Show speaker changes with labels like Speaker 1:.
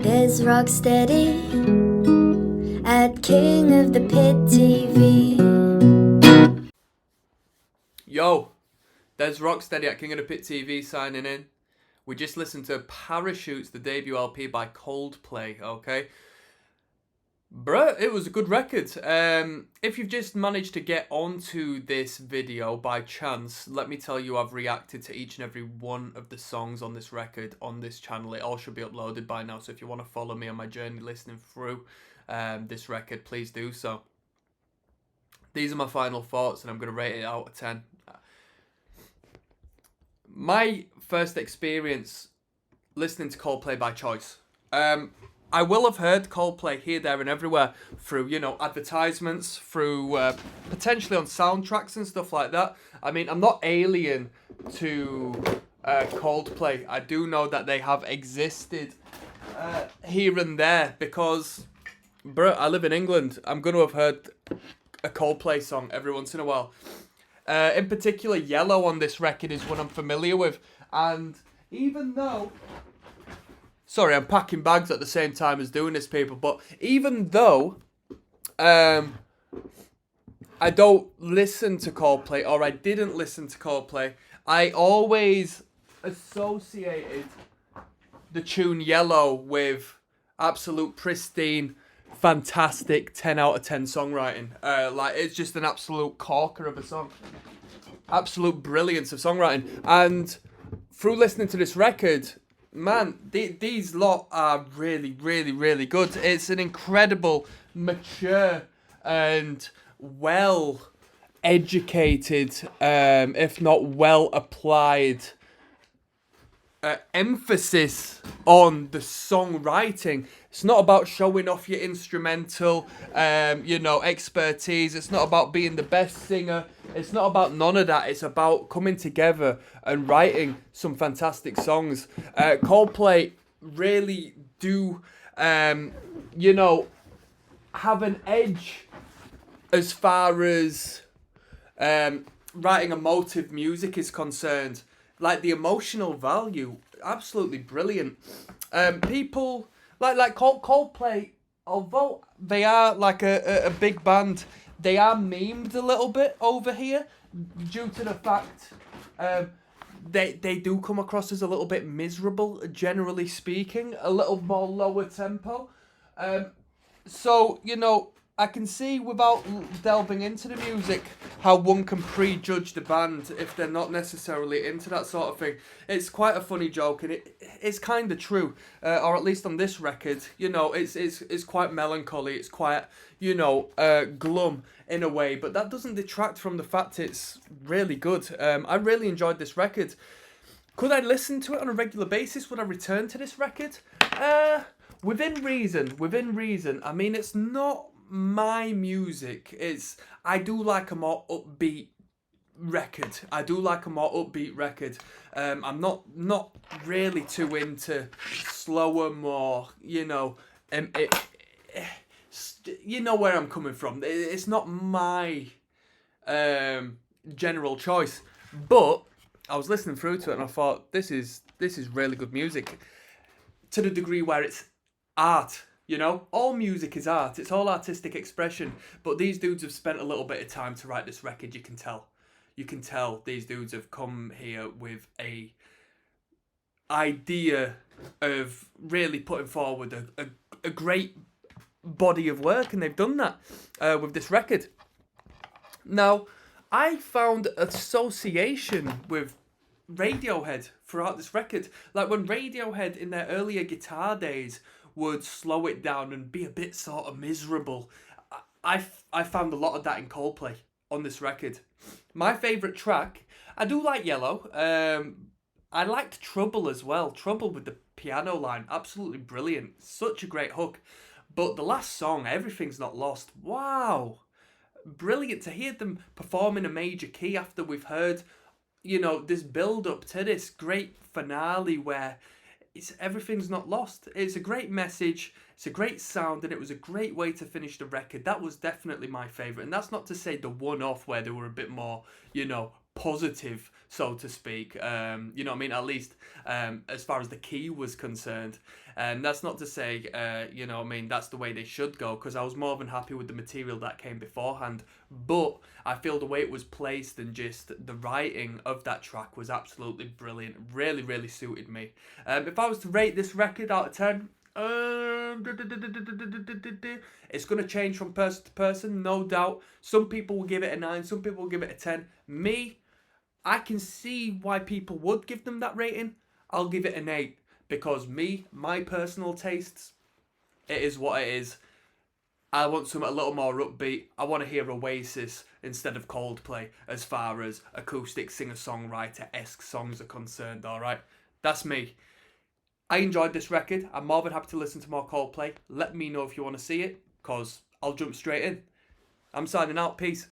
Speaker 1: There's ROCKSTEADY at King of the Pit TV.
Speaker 2: Yo, there's ROCKSTEADY at King of the Pit TV signing in. We just listened to Parachutes, the debut LP by Coldplay, okay? Bruh, it was a good record. If you've just managed to get onto this video by chance, let me tell you I've reacted to each and every one of the songs on this record on this channel. It all should be uploaded by now, so if you want to follow me on my journey listening through this record, please do so. These are my final thoughts, and I'm going to rate it out of 10. My first experience listening to Coldplay by choice. I will have heard Coldplay here, there and everywhere through, advertisements, through potentially on soundtracks and stuff like that. I mean, I'm not alien to Coldplay. I do know that they have existed here and there because, bruh, I live in England. I'm going to have heard a Coldplay song every once in a while. In particular, Yellow on this record is one I'm familiar with. And even though... Sorry, I'm packing bags at the same time as doing this, people. But even though I don't listen to Coldplay, or I didn't listen to Coldplay, I always associated the tune Yellow with absolute pristine, fantastic 10 out of 10 songwriting. It's just an absolute corker of a song. Absolute brilliance of songwriting. And through listening to this record... Man, these lot are really, really, really good. It's an incredible, mature, and well-educated, if not well-applied, emphasis on the songwriting. It's not about showing off your instrumental, expertise. It's not about being the best singer. It's not about none of that. It's about coming together and writing some fantastic songs. Coldplay really do, have an edge as far as writing emotive music is concerned. Like, the emotional value, absolutely brilliant. People, like Coldplay, although they are like a big band, they are memed a little bit over here due to the fact they do come across as a little bit miserable, generally speaking, a little more lower tempo. So, I can see without delving into the music how one can prejudge the band if they're not necessarily into that sort of thing. It's quite a funny joke, and it's kind of true, or at least on this record, it's quite melancholy, it's quite, glum in a way, but that doesn't detract from the fact it's really good. I really enjoyed this record. Could I listen to it on a regular basis? Would I return to this record? Within reason. I mean, it's not my music. I do like a more upbeat record. I'm not really too into slower, more, you know where I'm coming from. It's not my general choice, but I was listening through to it and I thought this is really good music, to the degree where it's art. All music is art. It's all artistic expression. But these dudes have spent a little bit of time to write this record. You can tell these dudes have come here with a idea of really putting forward a great body of work, and they've done that with this record. Now, I found association with Radiohead throughout this record. Like when Radiohead in their earlier guitar days would slow it down and be a bit sort of miserable, I found a lot of that in Coldplay on this record. My favourite track, I do like Yellow. I liked Trouble as well. Trouble with the piano line, absolutely brilliant. Such a great hook. But the last song, Everything's Not Lost, wow. Brilliant to hear them perform in a major key after we've heard, this build-up to this great finale where everything's not lost. It's a great message, it's a great sound, and it was a great way to finish the record. That was definitely my favourite. And that's not to say the one-off where they were a bit more, positive, so to speak. You know what I mean? At least as far as the key was concerned. And that's not to say, you know what I mean, that's the way they should go, because I was more than happy with the material that came beforehand. But I feel the way it was placed and just the writing of that track was absolutely brilliant. Really, really suited me. If I was to rate this record out of 10, it's going to change from person to person, no doubt. Some people will give it a 9, some people will give it a 10. Me, I can see why people would give them that rating. I'll give it an 8 because my personal tastes, it is what it is. I want something a little more upbeat. I want to hear Oasis instead of Coldplay as far as acoustic singer-songwriter-esque songs are concerned, alright? That's me. I enjoyed this record. I'm more than happy to listen to more Coldplay. Let me know if you want to see it, because I'll jump straight in. I'm signing out. Peace.